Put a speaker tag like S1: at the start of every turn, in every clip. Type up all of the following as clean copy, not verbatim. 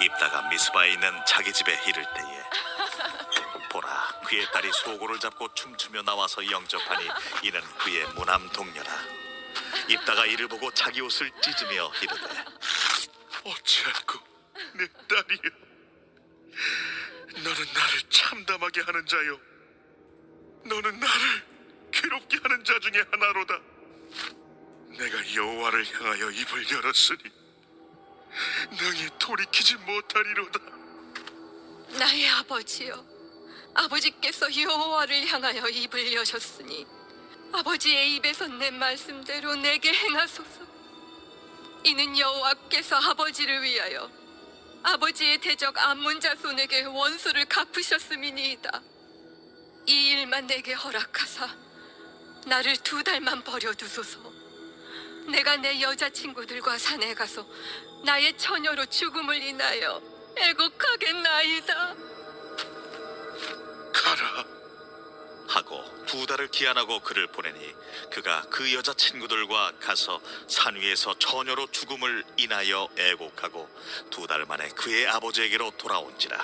S1: 입다가 미스바에 있는 자기 집에 이를 때에 보라, 그의 딸이 소고를 잡고 춤추며 나와서 영접하니 이는 그의 무남 동료라. 입다가 이를 보고 자기 옷을 찢으며 이르되,
S2: 어찌하고 내 딸이여, 너는 나를 참담하게 하는 자요, 너는 나를 괴롭게 하는 자 중에 하나로다. 내가 여호와를 향하여 입을 열었으니 능히 돌이키지 못하리로다.
S3: 나의 아버지여, 아버지께서 여호와를 향하여 입을 여셨으니 아버지의 입에서 낸 말씀대로 내게 행하소서. 이는 여호와께서 아버지를 위하여 아버지의 대적 암몬 자손에게 원수를 갚으셨음이니이다. 이 일만 내게 허락하사 나를 2달만 버려두소서. 내가 내 여자친구들과 산에 가서 나의 처녀로 죽음을 인하여 애곡하겠나이다.
S2: 가라.
S1: 하고 2달을 기한하고 그를 보내니 그가 그 여자친구들과 가서 산 위에서 처녀로 죽음을 인하여 애곡하고 2달 만에 그의 아버지에게로 돌아온지라.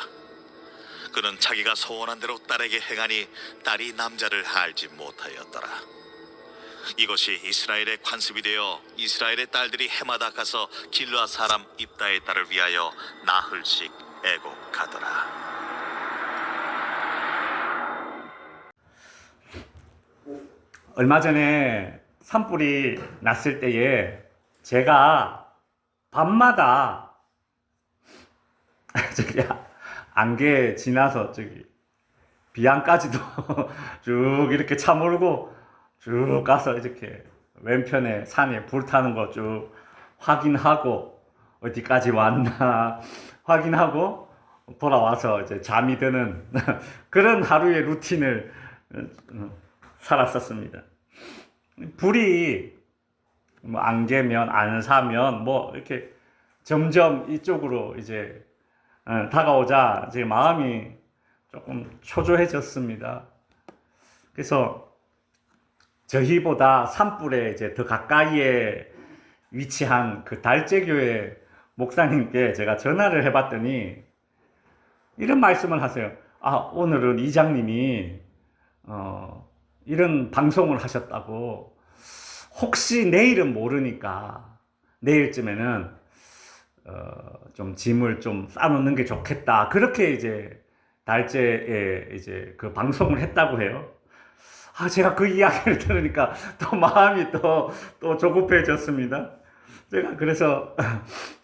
S1: 그는 자기가 소원한 대로 딸에게 행하니 딸이 남자를 알지 못하였더라. 이것이 이스라엘의 관습이 되어 이스라엘의 딸들이 해마다 가서 길르앗 사람 입다의 딸을 위하여 나흘씩 애곡하더라.
S4: 얼마 전에 산불이 났을 때에 제가 밤마다 저기 안개 지나서 저기 비안까지도 쭉 이렇게 차 몰고 쭉 가서 이렇게 왼편에 산에 불 타는 거 쭉 확인하고 어디까지 왔나 확인하고 돌아와서 이제 잠이 드는 그런 하루의 루틴을 살았었습니다. 불이 뭐 안개면 안사면 뭐 이렇게 점점 이쪽으로 이제 다가오자 제 마음이 조금 초조해졌습니다. 그래서 저희보다 산불에 이제 더 가까이에 위치한 그 달제교회 목사님께 제가 전화를 해봤더니 이런 말씀을 하세요. 아, 오늘은 이장님이 이런 방송을 하셨다고, 혹시 내일은 모르니까 내일쯤에는 좀 짐을 좀 싸놓는 게 좋겠다, 그렇게 이제 달제에 이제 그 방송을 했다고 해요. 아, 제가 그 이야기를 들으니까 또 마음이 또 조급해졌습니다. 제가 그래서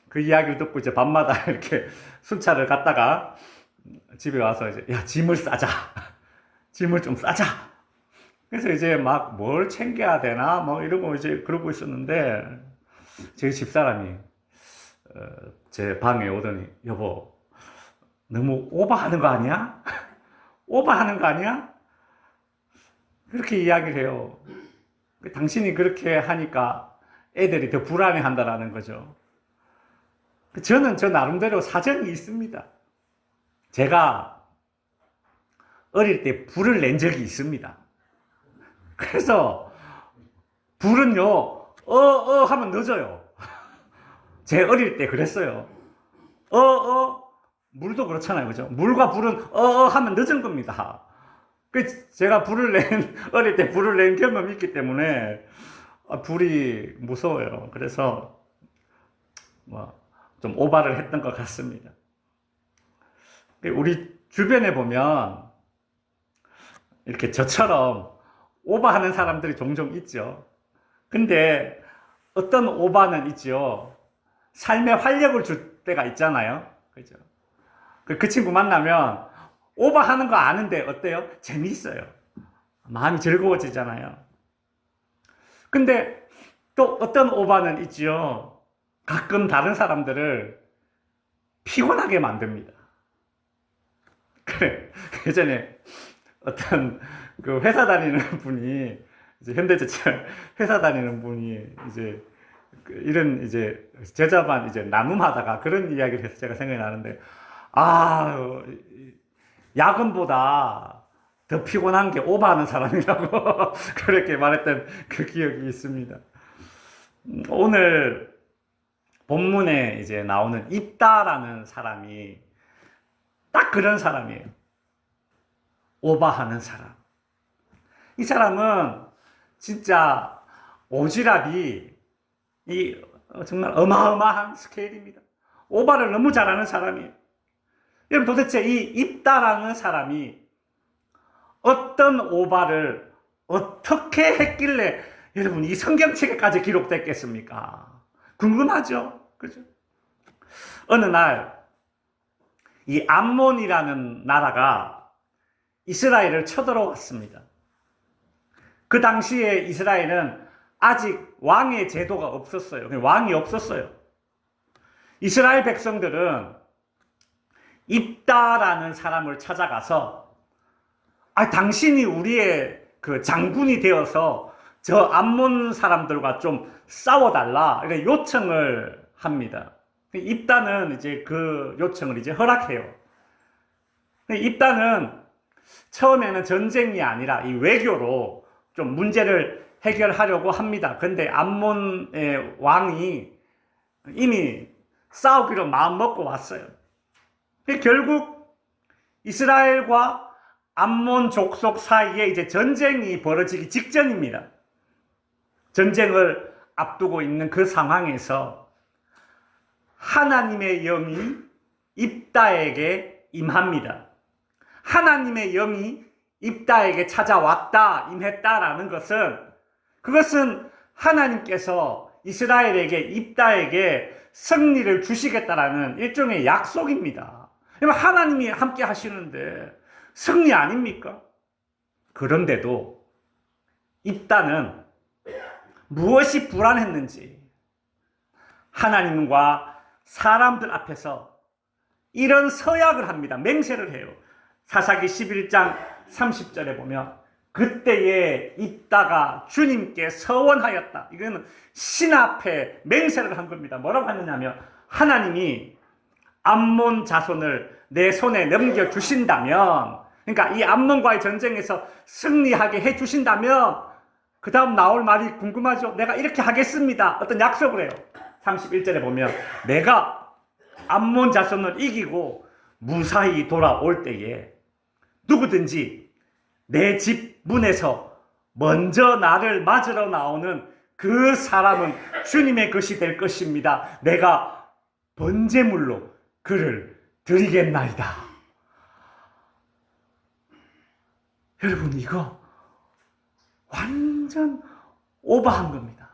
S4: 그 이야기를 듣고 이제 밤마다 이렇게 순찰을 갔다가 집에 와서 이제 야, 짐을 싸자. 짐을 좀 싸자. 그래서 이제 막 뭘 챙겨야 되나 뭐 이러고 이제 그러고 있었는데 저희 집사람이 제 방에 오더니, 여보, 너무 오버하는 거 아니야? 오버하는 거 아니야? 그렇게 이야기를 해요. 당신이 그렇게 하니까 애들이 더 불안해한다라는 거죠. 저는 저 나름대로 사정이 있습니다. 제가 어릴 때 불을 낸 적이 있습니다. 그래서 불은요, 하면 늦어요. 제 어릴 때 그랬어요. 물도 그렇잖아요. 그죠? 물과 불은 하면 늦은 겁니다. 제가 어릴 때 불을 낸 경험이 있기 때문에 불이 무서워요. 그래서 좀 오바를 했던 것 같습니다. 우리 주변에 보면 이렇게 저처럼 오바하는 사람들이 종종 있죠. 근데 어떤 오바는 있죠. 삶에 활력을 줄 때가 있잖아요. 그죠? 그 친구 만나면 오바하는 거 아는데 어때요? 재미있어요. 마음이 즐거워지잖아요. 근데 또 어떤 오바는 있죠. 가끔 다른 사람들을 피곤하게 만듭니다. 그래, 예전에 어떤 그 회사 다니는 분이, 이제 현대제철 회사 다니는 분이 이제 이런 이제 제자반 이제 나눔하다가 그런 이야기를 해서 제가 생각이 나는데, 야근보다 더 피곤한 게 오버하는 사람이라고 그렇게 말했던 그 기억이 있습니다. 오늘 본문에 이제 나오는 입다라는 사람이 딱 그런 사람이에요. 오바하는 사람. 이 사람은 진짜 오지랖이 정말 어마어마한 스케일입니다. 오바를 너무 잘하는 사람이에요. 여러분 도대체 이 입다라는 사람이 어떤 오바를 어떻게 했길래 여러분 이 성경책에까지 기록됐겠습니까? 궁금하죠? 그죠? 어느 날 이 암몬이라는 나라가 이스라엘을 쳐들어왔습니다. 그 당시에 이스라엘은 아직 왕의 제도가 없었어요. 왕이 없었어요. 이스라엘 백성들은 입다라는 사람을 찾아가서 당신이 우리의 그 장군이 되어서 저 암몬 사람들과 좀 싸워달라 이렇게 요청을 합니다. 입다는 이제 그 요청을 이제 허락해요. 입다는 처음에는 전쟁이 아니라 이 외교로 좀 문제를 해결하려고 합니다. 근데 암몬의 왕이 이미 싸우기로 마음 먹고 왔어요. 결국 이스라엘과 암몬 족속 사이에 이제 전쟁이 벌어지기 직전입니다. 전쟁을 앞두고 있는 그 상황에서 하나님의 영이 입다에게 임합니다. 하나님의 영이 입다에게 찾아왔다, 임했다라는 그것은 하나님께서 이스라엘에게, 입다에게 승리를 주시겠다라는 일종의 약속입니다. 하나님이 함께 하시는데 승리 아닙니까? 그런데도 입다는 무엇이 불안했는지 하나님과 사람들 앞에서 이런 서약을 합니다. 맹세를 해요. 사사기 11장 30절에 보면 그때에 입다가 주님께 서원하였다. 이거는 신 앞에 맹세를 한 겁니다. 뭐라고 했느냐면 하나님이 암몬 자손을 내 손에 넘겨주신다면, 그러니까 이 암몬과의 전쟁에서 승리하게 해주신다면 그 다음 나올 말이 궁금하죠? 내가 이렇게 하겠습니다. 어떤 약속을 해요. 31절에 보면 내가 암몬 자손을 이기고 무사히 돌아올 때에 누구든지 내 집 문에서 먼저 나를 맞으러 나오는 그 사람은 주님의 것이 될 것입니다. 내가 번제물로 그를 드리겠나이다. 여러분 이거 완전 오버한 겁니다.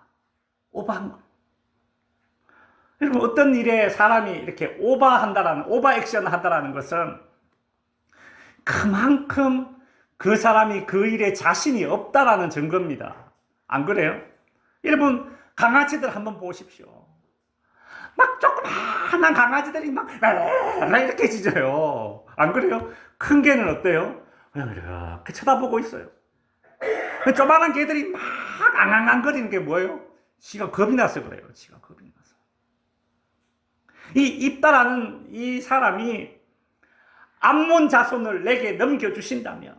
S4: 오버한 거. 여러분 어떤 일에 사람이 이렇게 오버 액션을 한다라는 것은 그만큼 그 사람이 그 일에 자신이 없다라는 증거입니다. 안 그래요? 여러분 강아지들 한번 보십시오. 막 조그마한 강아지들이 막 이렇게 짖어요. 안 그래요? 큰 개는 어때요? 그냥 이렇게 쳐다보고 있어요. 조그마한 개들이 막 앙앙앙거리는 게 뭐예요? 지가 겁이 나서 그래요. 지가 겁이 나서. 이 입다라는 이 사람이 암몬 자손을 내게 넘겨주신다면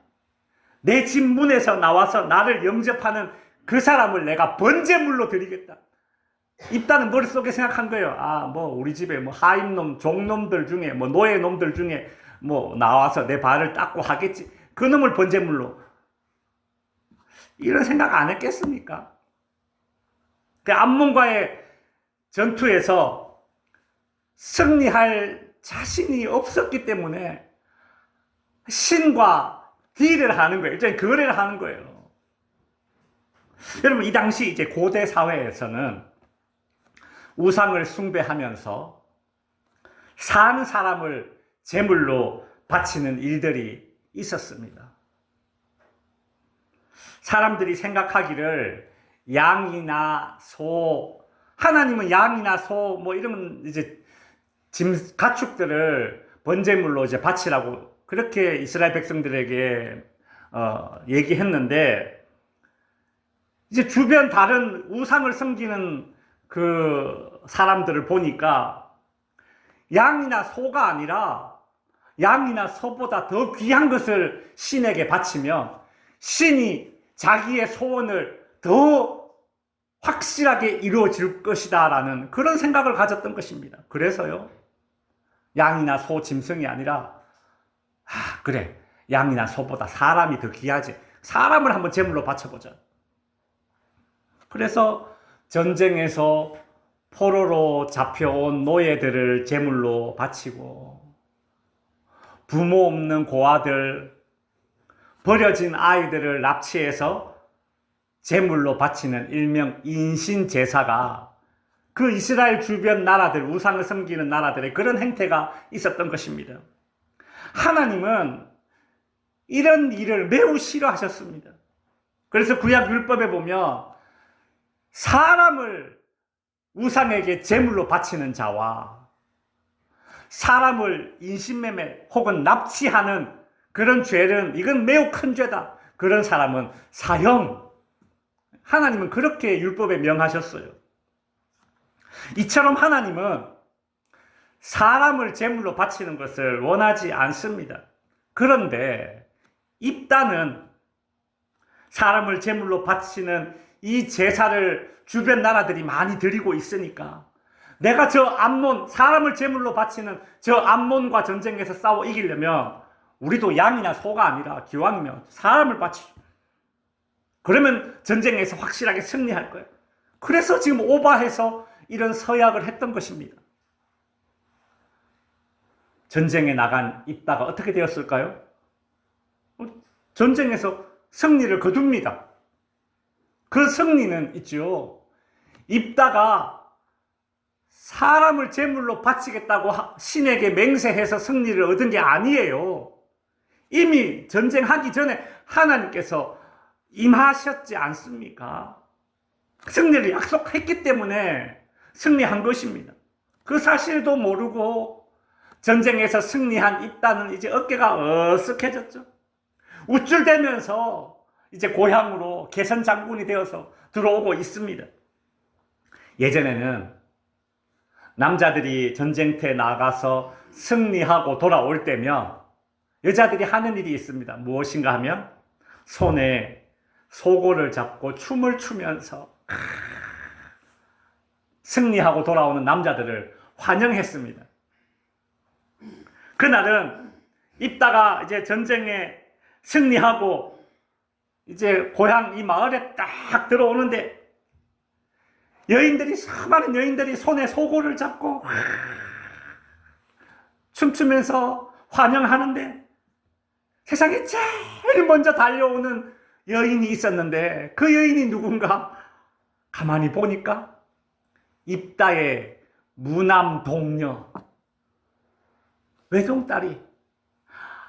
S4: 내 집 문에서 나와서 나를 영접하는 그 사람을 내가 번제물로 드리겠다. 입다는 머릿속에 생각한 거예요. 우리 집에 하임놈, 종놈들 중에, 노예놈들 중에 나와서 내 발을 닦고 하겠지. 그 놈을 번제물로. 이런 생각 안 했겠습니까? 그 암몬과의 전투에서 승리할 자신이 없었기 때문에 신과 딜을 하는 거예요. 일종의 거래를 하는 거예요. 여러분 이 당시 이제 고대 사회에서는 우상을 숭배하면서 산 사람을 제물로 바치는 일들이 있었습니다. 사람들이 생각하기를 양이나 소, 하나님은 양이나 소 이러면 이제 가축들을 번제물로 이제 바치라고 그렇게 이스라엘 백성들에게 얘기했는데 이제 주변 다른 우상을 섬기는 그 사람들을 보니까 양이나 소가 아니라 양이나 소보다 더 귀한 것을 신에게 바치면 신이 자기의 소원을 더 확실하게 이루어질 것이다 라는 그런 생각을 가졌던 것입니다. 그래서요, 양이나 소, 짐승이 아니라 그래, 양이나 소보다 사람이 더 귀하지, 사람을 한번 제물로 바쳐보자. 그래서 전쟁에서 포로로 잡혀온 노예들을 제물로 바치고, 부모 없는 고아들, 버려진 아이들을 납치해서 제물로 바치는 일명 인신제사가 그 이스라엘 주변 나라들, 우상을 섬기는 나라들의 그런 행태가 있었던 것입니다. 하나님은 이런 일을 매우 싫어하셨습니다. 그래서 구약 율법에 보면 사람을 우상에게 제물로 바치는 자와 사람을 인신매매 혹은 납치하는 그런 죄는 이건 매우 큰 죄다. 그런 사람은 사형. 하나님은 그렇게 율법에 명하셨어요. 이처럼 하나님은 사람을 제물로 바치는 것을 원하지 않습니다. 그런데 입다는 사람을 제물로 바치는 이 제사를 주변 나라들이 많이 드리고 있으니까 내가 저 암몬, 사람을 제물로 바치는 저 암몬과 전쟁에서 싸워 이기려면 우리도 양이나 소가 아니라 기왕이면 사람을 바치죠. 그러면 전쟁에서 확실하게 승리할 거예요. 그래서 지금 오바해서 이런 서약을 했던 것입니다. 전쟁에 나간 입다가 어떻게 되었을까요? 전쟁에서 승리를 거둡니다. 그 승리는 있죠. 입다가 사람을 제물로 바치겠다고 신에게 맹세해서 승리를 얻은 게 아니에요. 이미 전쟁하기 전에 하나님께서 임하셨지 않습니까? 승리를 약속했기 때문에 승리한 것입니다. 그 사실도 모르고 전쟁에서 승리한 입다는 이제 어깨가 어쓱해졌죠. 우쭐대면서 이제 고향으로 개선 장군이 되어서 들어오고 있습니다. 예전에는 남자들이 전쟁터에 나가서 승리하고 돌아올 때면 여자들이 하는 일이 있습니다. 무엇인가 하면 손에 소고를 잡고 춤을 추면서 승리하고 돌아오는 남자들을 환영했습니다. 그날은 입다가 이제 전쟁에 승리하고 이제 고향 이 마을에 딱 들어오는데 수많은 여인들이 손에 소고를 잡고 춤추면서 환영하는데 세상에 제일 먼저 달려오는 여인이 있었는데 그 여인이 누군가 가만히 보니까 입다의 무남 동녀 외동딸이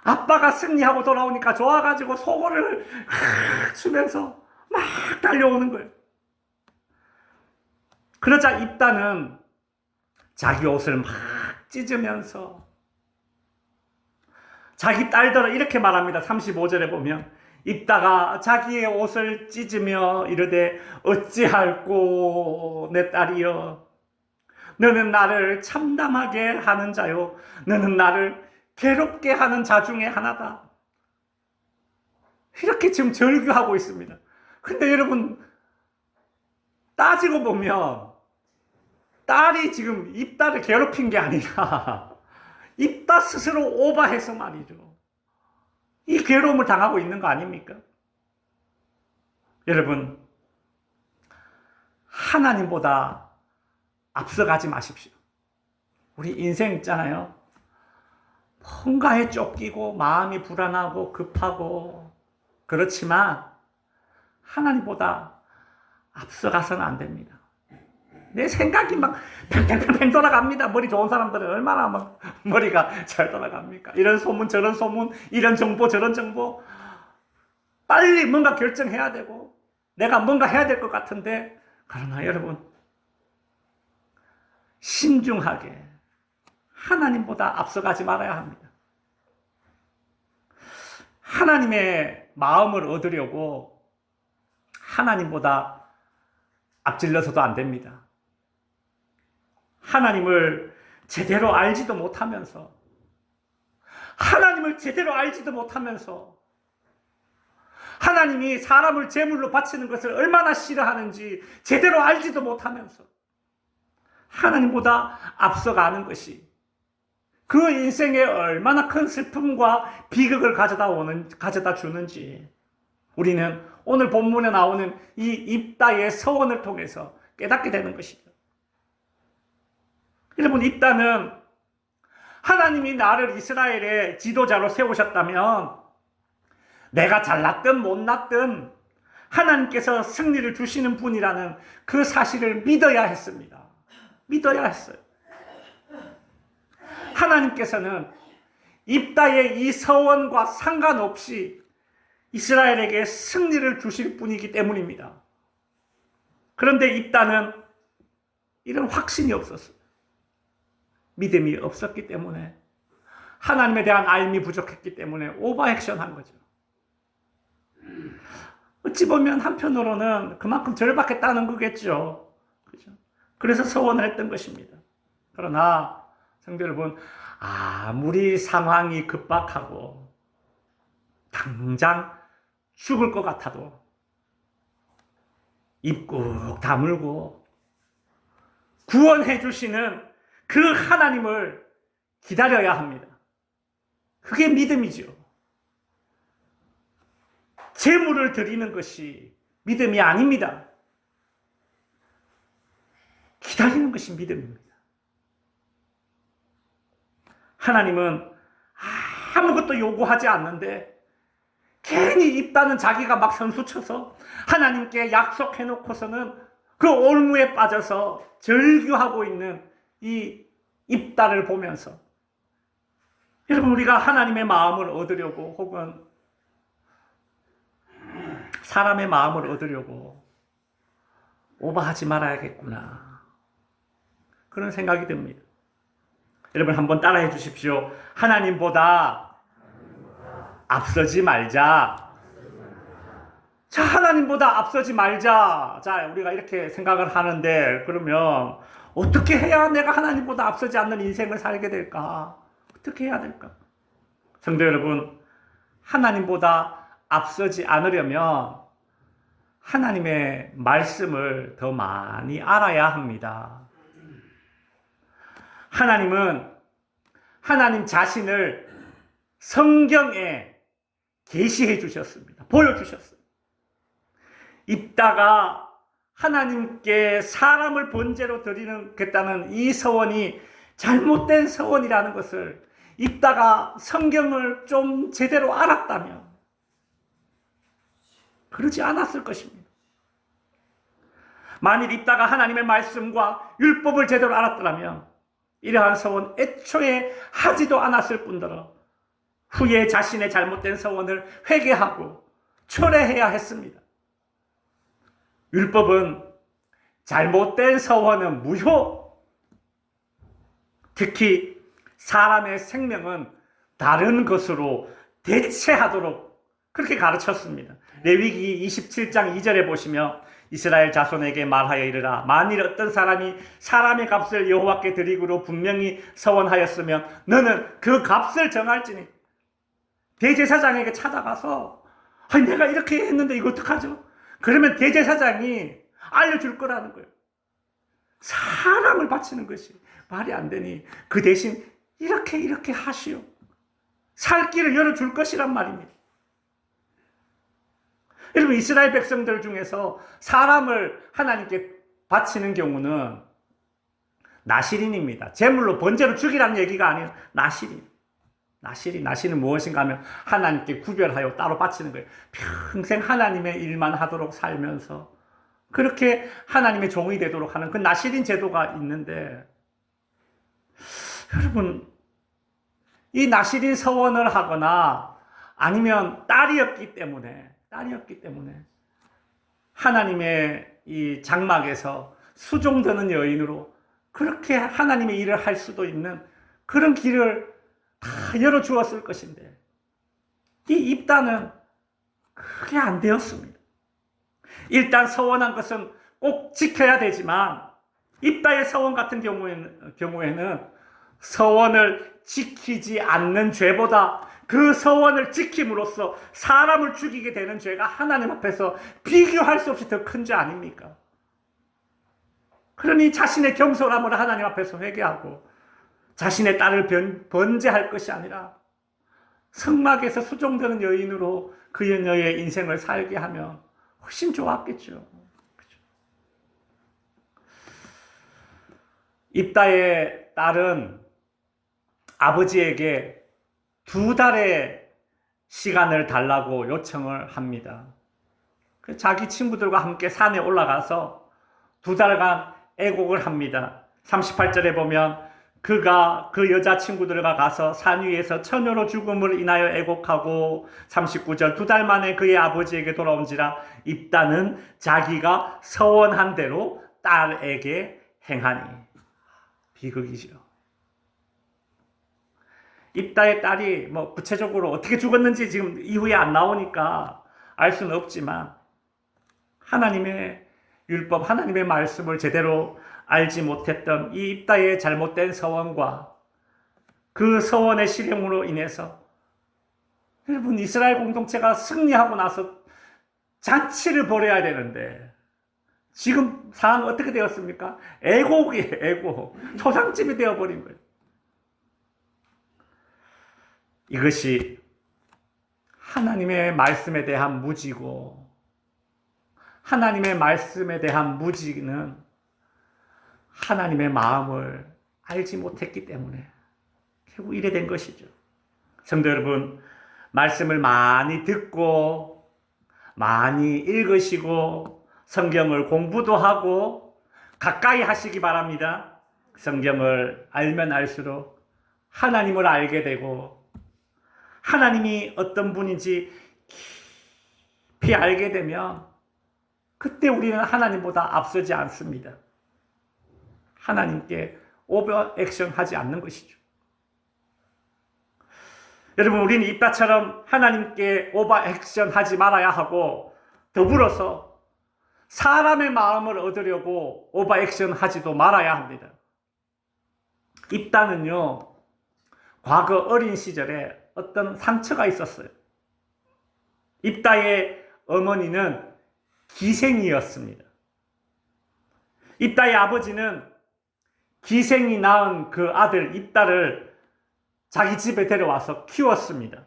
S4: 아빠가 승리하고 돌아오니까 좋아가지고 소고를 추면서 막 달려오는 거예요. 그러자 입다는 자기 옷을 막 찢으면서 자기 딸들은 이렇게 말합니다. 35절에 보면 입다가 자기의 옷을 찢으며 이르되 어찌할꼬 내 딸이여 너는 나를 참담하게 하는 자요 너는 나를 괴롭게 하는 자 중에 하나다. 이렇게 지금 절규하고 있습니다. 근데 여러분 따지고 보면 딸이 지금 입다를 괴롭힌 게 아니라 입다 스스로 오바해서 말이죠. 이 괴로움을 당하고 있는 거 아닙니까? 여러분 하나님보다 앞서가지 마십시오. 우리 인생 있잖아요. 뭔가에 쫓기고 마음이 불안하고 급하고 그렇지만 하나님보다 앞서가서는 안 됩니다. 내 생각이 막 팽팽팽팽 돌아갑니다. 머리 좋은 사람들은 얼마나 막 머리가 잘 돌아갑니까? 이런 소문 저런 소문 이런 정보 저런 정보 빨리 뭔가 결정해야 되고 내가 뭔가 해야 될 것 같은데 그러나 여러분 신중하게 하나님보다 앞서가지 말아야 합니다. 하나님의 마음을 얻으려고 하나님보다 앞질러서도 안 됩니다. 하나님을 제대로 알지도 못하면서 하나님이 사람을 제물로 바치는 것을 얼마나 싫어하는지 제대로 알지도 못하면서 하나님보다 앞서가는 것이 그 인생에 얼마나 큰 슬픔과 비극을 가져다 주는지 우리는 오늘 본문에 나오는 이 입다의 서원을 통해서 깨닫게 되는 것이죠. 여러분, 입다는 하나님이 나를 이스라엘의 지도자로 세우셨다면 내가 잘났든 못났든 하나님께서 승리를 주시는 분이라는 그 사실을 믿어야 했습니다. 믿어야 했어요. 하나님께서는 입다의 이 서원과 상관없이 이스라엘에게 승리를 주실 분이기 때문입니다. 그런데 입다는 이런 확신이 없었어요. 믿음이 없었기 때문에, 하나님에 대한 알미 부족했기 때문에 오버액션 한 거죠. 어찌 보면 한편으로는 그만큼 절박했다는 거겠죠. 그죠? 그래서 서원을 했던 것입니다. 그러나 성도 여러분, 아무리 상황이 급박하고 당장 죽을 것 같아도 입 꾹 다물고 구원해 주시는 그 하나님을 기다려야 합니다. 그게 믿음이죠. 제물을 드리는 것이 믿음이 아닙니다. 기다리는 것이 믿음입니다. 하나님은 아무것도 요구하지 않는데 괜히 입다는 자기가 막 선수쳐서 하나님께 약속해놓고서는 그 올무에 빠져서 절규하고 있는 이 입다를 보면서, 여러분, 우리가 하나님의 마음을 얻으려고 혹은 사람의 마음을 얻으려고 오버하지 말아야겠구나, 그런 생각이 듭니다. 여러분, 한번 따라해 주십시오. 하나님보다 앞서지 말자. 자, 하나님보다 앞서지 말자. 자, 우리가 이렇게 생각을 하는데, 그러면 어떻게 해야 내가 하나님보다 앞서지 않는 인생을 살게 될까? 어떻게 해야 될까? 성도 여러분, 하나님보다 앞서지 않으려면 하나님의 말씀을 더 많이 알아야 합니다. 하나님은 하나님 자신을 성경에 계시해 주셨습니다. 보여주셨어요. 입다가 하나님께 사람을 번제로 드리겠다는 이 서원이 잘못된 서원이라는 것을 입다가 성경을 좀 제대로 알았다면 그러지 않았을 것입니다. 만일 입다가 하나님의 말씀과 율법을 제대로 알았더라면 이러한 서원 애초에 하지도 않았을 뿐더러 후에 자신의 잘못된 서원을 회개하고 철회해야 했습니다. 율법은 잘못된 서원은 무효. 특히 사람의 생명은 다른 것으로 대체하도록 그렇게 가르쳤습니다. 레위기 27장 2절에 보시면 이스라엘 자손에게 말하여 이르라. 만일 어떤 사람이 사람의 값을 여호와께 드리기로 분명히 서원하였으면 너는 그 값을 정할지니. 대제사장에게 찾아가서 내가 이렇게 했는데 이거 어떡하죠? 그러면 대제사장이 알려줄 거라는 거예요. 사람을 바치는 것이 말이 안 되니 그 대신 이렇게 하시오. 살 길을 열어줄 것이란 말입니다. 여러분, 이스라엘 백성들 중에서 사람을 하나님께 바치는 경우는 나실인입니다. 제물로 번제로 죽이라는 얘기가 아니에요. 나실은 무엇인가 하면 하나님께 구별하여 따로 바치는 거예요. 평생 하나님의 일만 하도록 살면서 그렇게 하나님의 종이 되도록 하는 그 나실인 제도가 있는데, 여러분, 이 나실인 서원을 하거나 아니면 딸이었기 때문에 하나님의 이 장막에서 수종드는 여인으로 그렇게 하나님의 일을 할 수도 있는 그런 길을 다 열어주었을 것인데, 이 입다는 그게 안 되었습니다. 일단 서원한 것은 꼭 지켜야 되지만 입다의 서원 같은 경우에는 서원을 지키지 않는 죄보다 그 서원을 지킴으로써 사람을 죽이게 되는 죄가 하나님 앞에서 비교할 수 없이 더 큰 죄 아닙니까? 그러니 자신의 경솔함을 하나님 앞에서 회개하고 자신의 딸을 번제할 것이 아니라 성막에서 수종되는 여인으로 그 여녀의 인생을 살게 하면 훨씬 좋았겠죠. 그렇죠? 입다의 딸은 아버지에게 2달의 시간을 달라고 요청을 합니다. 자기 친구들과 함께 산에 올라가서 2달간 애곡을 합니다. 38절에 보면 그가 그 여자친구들과 가서 산 위에서 처녀로 죽음을 인하여 애곡하고 39절 2달 만에 그의 아버지에게 돌아온지라 입다는 자기가 서원한 대로 딸에게 행하니. 비극이죠. 입다의 딸이 뭐 구체적으로 어떻게 죽었는지 지금 이후에 안 나오니까 알 수는 없지만 하나님의 율법, 하나님의 말씀을 제대로 알지 못했던 이 입다의 잘못된 서원과 그 서원의 실행으로 인해서 여러분 이스라엘 공동체가 승리하고 나서 잔치를 벌여야 되는데 지금 상황 어떻게 되었습니까? 애곡이에요. 애곡. 초상집이 되어버린 거예요. 이것이 하나님의 말씀에 대한 무지고 하나님의 말씀에 대한 무지는 하나님의 마음을 알지 못했기 때문에 결국 이래 된 것이죠. 성도 여러분, 말씀을 많이 듣고 많이 읽으시고 성경을 공부도 하고 가까이 하시기 바랍니다. 성경을 알면 알수록 하나님을 알게 되고 하나님이 어떤 분인지 깊이 알게 되면 그때 우리는 하나님보다 앞서지 않습니다. 하나님께 오버 액션 하지 않는 것이죠. 여러분, 우리는 입다처럼 하나님께 오버 액션 하지 말아야 하고 더불어서 사람의 마음을 얻으려고 오버 액션 하지도 말아야 합니다. 입다는요, 과거 어린 시절에 어떤 상처가 있었어요. 입다의 어머니는 기생이었습니다. 입다의 아버지는 기생이 낳은 그 아들 입다를 자기 집에 데려와서 키웠습니다.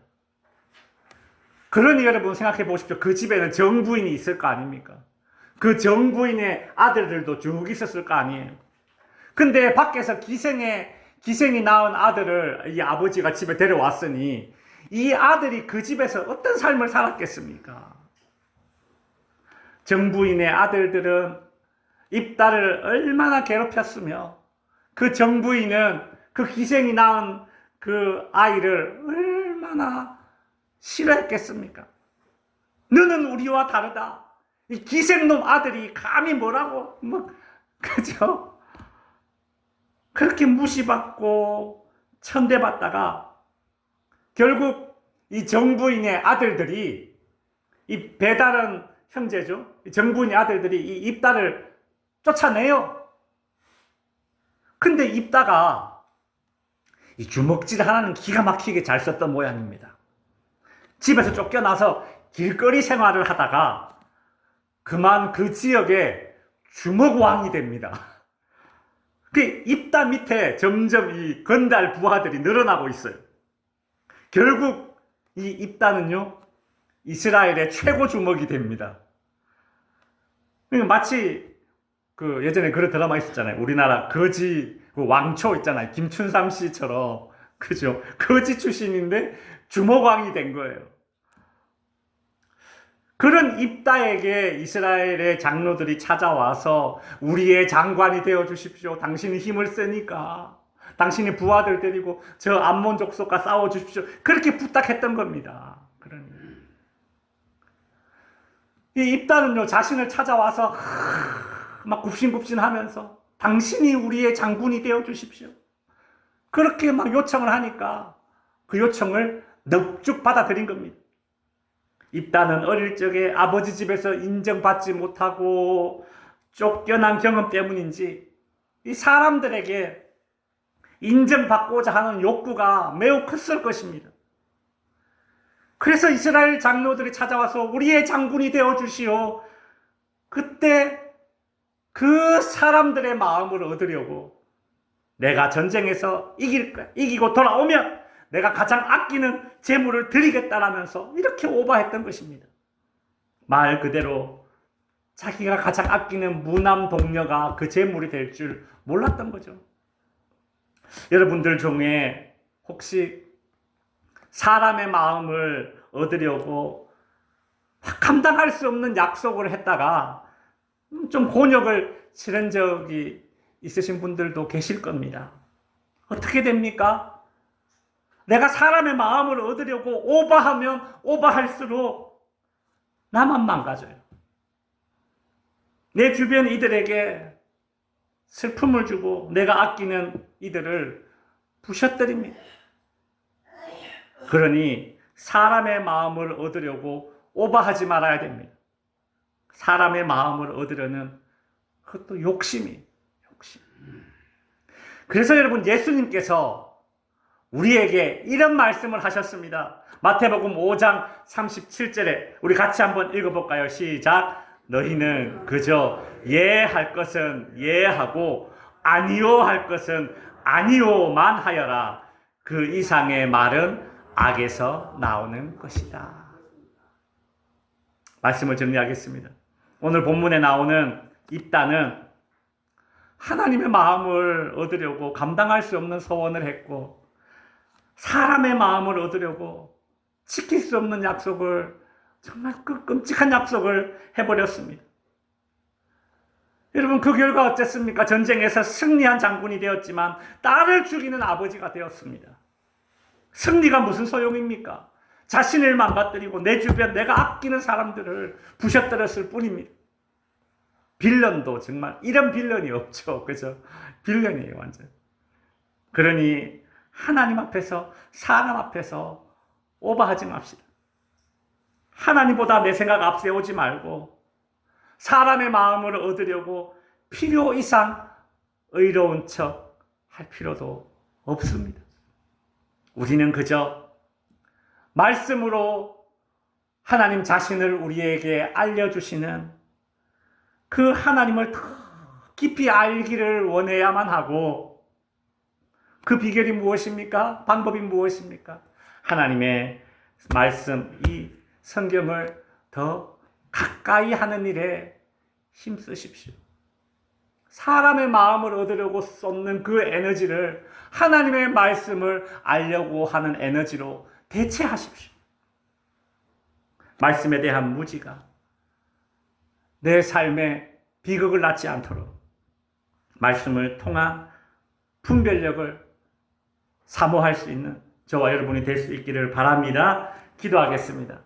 S4: 그러니 여러분 생각해 보십시오. 그 집에는 정부인이 있을 거 아닙니까? 그 정부인의 아들들도 쭉 있었을 거 아니에요. 근데 밖에서 기생이 낳은 아들을 이 아버지가 집에 데려왔으니 이 아들이 그 집에서 어떤 삶을 살았겠습니까? 정부인의 아들들은 입다를 얼마나 괴롭혔으며 그 정부인은 그 기생이 낳은 그 아이를 얼마나 싫어했겠습니까? 너는 우리와 다르다. 이 기생놈 아들이 감히 뭐라고 그죠? 그렇게 무시받고 천대받다가 결국 이 정부인의 아들들이 이 배다른 형제죠. 정부인의 아들들이 이 입다를 쫓아내요. 근데 입다가 이 주먹질 하나는 기가 막히게 잘 썼던 모양입니다. 집에서 쫓겨나서 길거리 생활을 하다가 그만 그 지역에 주먹왕이 됩니다. 그 입다 밑에 점점 이 건달 부하들이 늘어나고 있어요. 결국 이 입다는요, 이스라엘의 최고 주먹이 됩니다. 마치 그 예전에 그런 드라마 있었잖아요. 우리나라 거지 그 왕초 있잖아요. 김춘삼 씨처럼, 그죠? 거지 출신인데 주먹왕이 된 거예요. 그런 입다에게 이스라엘의 장로들이 찾아와서 우리의 장관이 되어 주십시오. 당신이 힘을 세니까 당신이 부하들 데리고 저 암몬 족속과 싸워 주십시오. 그렇게 부탁했던 겁니다. 그러니 이 입다는요, 자신을 찾아와서 막 굽신굽신하면서 당신이 우리의 장군이 되어 주십시오. 그렇게 막 요청을 하니까 그 요청을 넙죽 받아들인 겁니다. 입다는 어릴 적에 아버지 집에서 인정받지 못하고 쫓겨난 경험 때문인지 이 사람들에게 인정받고자 하는 욕구가 매우 컸을 것입니다. 그래서 이스라엘 장로들이 찾아와서 우리의 장군이 되어 주시오. 그때 그 사람들의 마음을 얻으려고 내가 전쟁에서 이기고 돌아오면 내가 가장 아끼는 재물을 드리겠다라면서 이렇게 오바했던 것입니다. 말 그대로 자기가 가장 아끼는 무남 동료가 그 재물이 될 줄 몰랐던 거죠. 여러분들 중에 혹시 사람의 마음을 얻으려고 감당할 수 없는 약속을 했다가 좀 곤욕을 치른 적이 있으신 분들도 계실 겁니다. 어떻게 됩니까? 내가 사람의 마음을 얻으려고 오바하면 오바할수록 나만 망가져요. 내 주변 이들에게 슬픔을 주고 내가 아끼는 이들을 부셔뜨립니다. 그러니 사람의 마음을 얻으려고 오바하지 말아야 됩니다. 사람의 마음을 얻으려는 그것도 욕심이. 그래서 여러분, 예수님께서 우리에게 이런 말씀을 하셨습니다. 마태복음 5장 37절에 우리 같이 한번 읽어볼까요? 시작. 너희는 그저 예할 것은 예하고 아니요 할 것은 아니요만 하여라. 그 이상의 말은 악에서 나오는 것이다. 말씀을 정리하겠습니다. 오늘 본문에 나오는 입다는 하나님의 마음을 얻으려고 감당할 수 없는 소원을 했고, 사람의 마음을 얻으려고 지킬 수 없는 약속을, 정말 그 끔찍한 약속을 해버렸습니다. 여러분, 그 결과 어땠습니까? 전쟁에서 승리한 장군이 되었지만 딸을 죽이는 아버지가 되었습니다. 승리가 무슨 소용입니까? 자신을 망가뜨리고 내 주변 내가 아끼는 사람들을 부셔뜨렸을 뿐입니다. 빌런도 정말 이런 빌런이 없죠. 그죠? 빌런이에요, 완전. 그러니 하나님 앞에서, 사람 앞에서 오버하지 맙시다. 하나님보다 내 생각 앞세우지 말고 사람의 마음을 얻으려고 필요 이상 의로운 척 할 필요도 없습니다. 우리는 그저 말씀으로 하나님 자신을 우리에게 알려주시는 그 하나님을 더 깊이 알기를 원해야만 하고, 그 비결이 무엇입니까? 방법이 무엇입니까? 하나님의 말씀, 이 성경을 더 가까이 하는 일에 힘쓰십시오. 사람의 마음을 얻으려고 쏟는 그 에너지를 하나님의 말씀을 알려고 하는 에너지로 대체하십시오. 말씀에 대한 무지가 내 삶에 비극을 낳지 않도록 말씀을 통한 분별력을 사모할 수 있는 저와 여러분이 될 수 있기를 바랍니다. 기도하겠습니다.